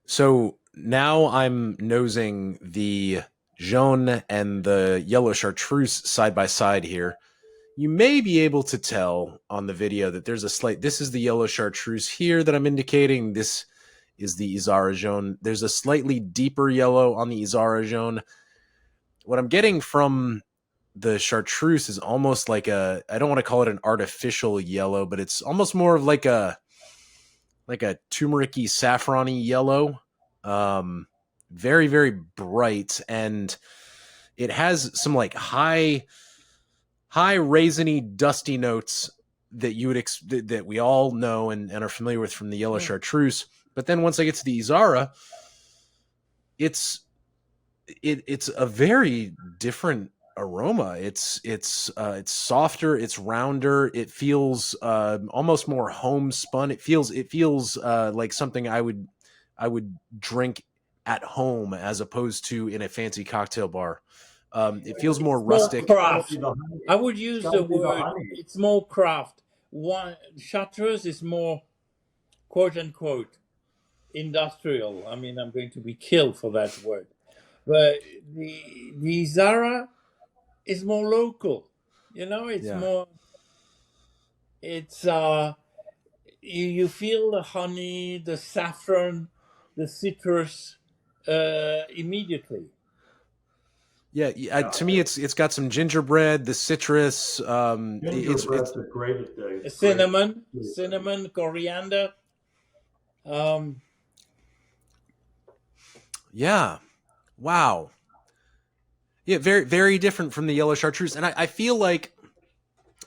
So now I'm nosing the jaune and the yellow chartreuse side by side here. You may be able to tell on the video that there's a slight, this is the yellow chartreuse here that I'm indicating. This is the Izarra Jaune. There's a slightly deeper yellow on the Izarra Jaune. What I'm getting from the chartreuse is almost like I don't want to call it an artificial yellow, but it's almost more of like a turmericy saffrony yellow. Um, very, very bright, and it has some like high raisiny dusty notes that you would that we all know and are familiar with from the yellow Mm. chartreuse. But then once I get to the Izarra, it's it's a very different aroma. It's softer, it's rounder. It feels almost more homespun. It feels like something I would drink at home as opposed to in a fancy cocktail bar. It feels more It's more rustic. Gotta be craft. the honey. I would It's use got to the be the word, honey. it's more craft. One Chartreuse is more quote unquote industrial. I mean, I'm going to be killed for that word. But the Zara is more local. You know, it's Yeah. more it's you feel the honey, the saffron, the citrus immediately. Yeah, Yeah, to me, it's got some gingerbread, the citrus. It's gingerbread's a great, great. Cinnamon, coriander. Um, yeah, wow, yeah, very very different from the yellow chartreuse, and I feel like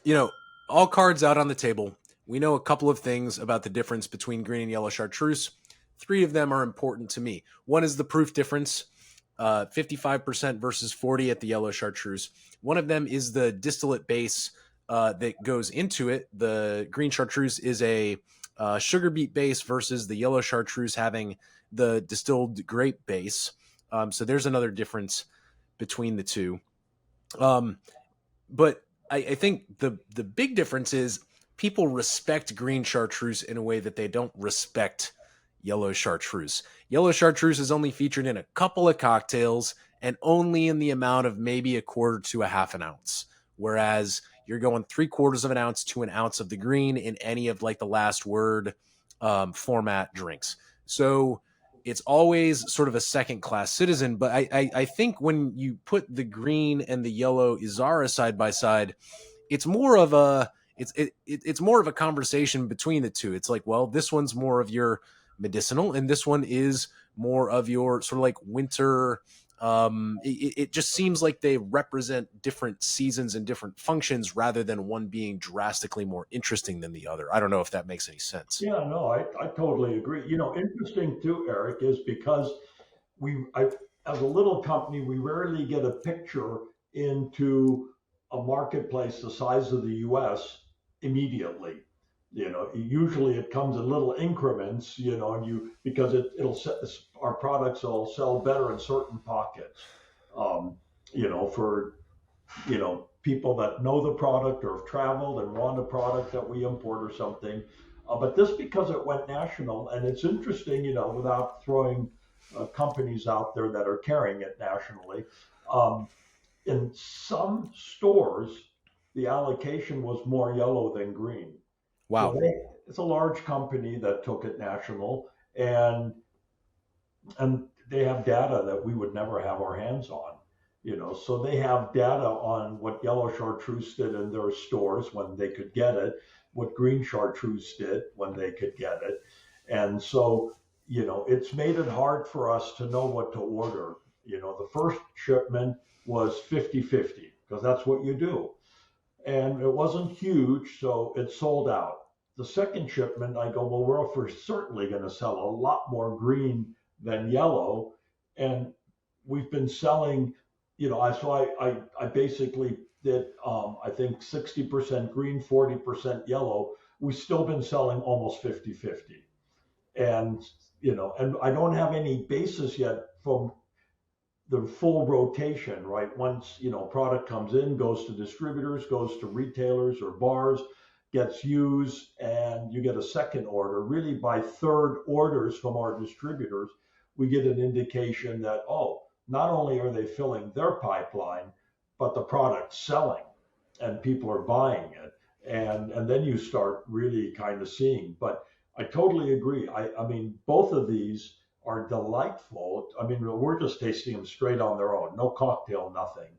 you know all cards out on the table. We know a couple of things about the difference between green and yellow chartreuse. Three of them are important to me. One is the proof difference, 55% versus 40 at the yellow chartreuse. One of them is the distillate base that goes into it. The green chartreuse is a sugar beet base versus the yellow chartreuse having the distilled grape base. So there's another difference between the two. Um, but I think the big difference is people respect green chartreuse in a way that they don't respect yellow chartreuse. Yellow chartreuse is only featured in a couple of cocktails and only in the amount of maybe a quarter to a half an ounce. Whereas you're going 3/4 of an ounce to an ounce of the green in any of like the last word format drinks. So it's always sort of a second class citizen. But I think when you put the green and the yellow Izarra side by side, it's more of a it's more of a conversation between the two. It's like, well, this one's more of your medicinal, and this one is more of your sort of like winter. It just seems like they represent different seasons and different functions rather than one being drastically more interesting than the other. I don't know if that makes any sense. Yeah, no, I totally agree. Interesting too, Eric, is because as a little company, we rarely get a picture into a marketplace the size of the U.S. immediately. Usually it comes in little increments, and because our products will sell better in certain pockets. Um, for people that know the product or have traveled and want a product that we import or something. But this, because it went national, and it's interesting, without throwing companies out there that are carrying it nationally. Um, in some stores, the allocation was more yellow than green. So Wow. it's a large company that took it national, and they have data that we would never have our hands on. So they have data on what yellow chartreuse did in their stores when they could get it, what green chartreuse did when they could get it. And so, it's made it hard for us to know what to order. The first shipment was 50-50 because that's what you do. And it wasn't huge, so it sold out. The second shipment, I go, well, we're certainly going to sell a lot more green than yellow. And we've been selling, I basically did, I think 60% green, 40% yellow. We've still been selling almost 50-50. And, and I don't have any basis yet from the full rotation, right? Once, product comes in, goes to distributors, goes to retailers or bars, gets used, and you get a second order. Really, by third orders from our distributors, we get an indication that, oh, not only are they filling their pipeline, but the product's selling and people are buying it. And then you start really kind of seeing. But I totally agree. I mean, both of these are delightful. I mean, we're just tasting them straight on their own, no cocktail, nothing.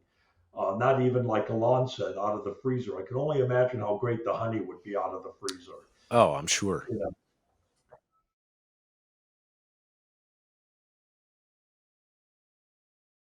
Not even like Alain said, out of the freezer. I can only imagine how great the honey would be out of the freezer. Oh, I'm sure. You know?